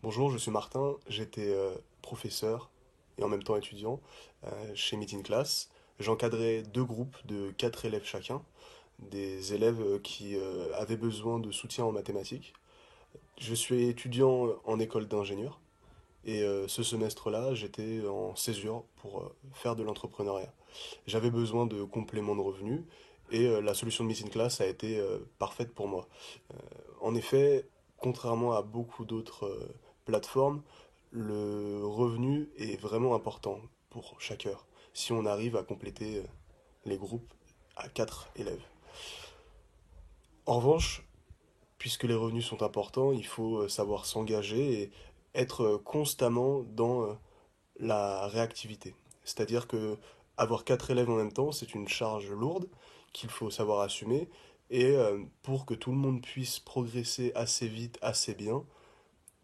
Bonjour, je suis Martin, j'étais professeur et en même temps étudiant chez Meeting Class. J'encadrais deux groupes de quatre élèves chacun, des élèves qui avaient besoin de soutien en mathématiques. Je suis étudiant en école d'ingénieur et ce semestre-là, j'étais en césure pour faire de l'entrepreneuriat. J'avais besoin de compléments de revenus et la solution de Meeting Class a été parfaite pour moi. En effet, contrairement à beaucoup d'autres plateformes, le revenu est vraiment important pour chaque heure, si on arrive à compléter les groupes à 4 élèves. En revanche, puisque les revenus sont importants, il faut savoir s'engager et être constamment dans la réactivité. C'est-à-dire que avoir 4 élèves en même temps, c'est une charge lourde qu'il faut savoir assumer. Et pour que tout le monde puisse progresser assez vite, assez bien,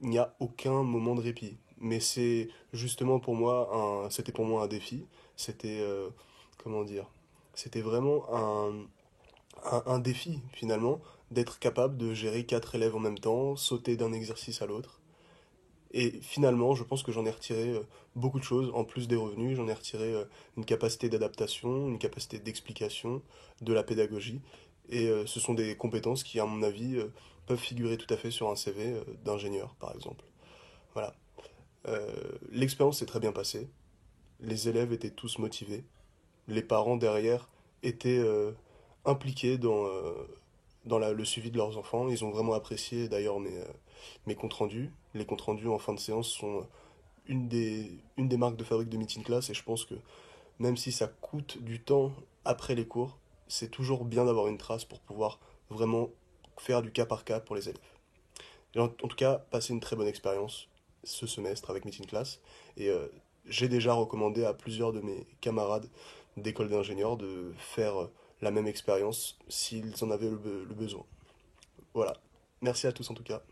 il n'y a aucun moment de répit. Mais c'est justement pour moi c'était pour moi un défi. C'était, comment dire, c'était vraiment un défi finalement d'être capable de gérer 4 élèves en même temps, sauter d'un exercice à l'autre. Et finalement, je pense que j'en ai retiré beaucoup de choses, en plus des revenus, j'en ai retiré une capacité d'adaptation, une capacité d'explication, de la pédagogie. Et ce sont des compétences qui, à mon avis, peuvent figurer tout à fait sur un CV d'ingénieur, par exemple. Voilà. Euh, L'expérience s'est très bien passée. Les élèves étaient tous motivés. Les parents derrière étaient impliqués dans le suivi de leurs enfants. Ils ont vraiment apprécié d'ailleurs mes comptes rendus. Les comptes rendus en fin de séance sont une des marques de fabrique de Meeting Class et je pense que même si ça coûte du temps après les cours, c'est toujours bien d'avoir une trace pour pouvoir vraiment faire du cas par cas pour les élèves. J'ai en tout cas passé une très bonne expérience ce semestre avec Meeting Class et j'ai déjà recommandé à plusieurs de mes camarades d'école d'ingénieurs de faire la même expérience s'ils en avaient le besoin. Voilà. Merci à tous en tout cas.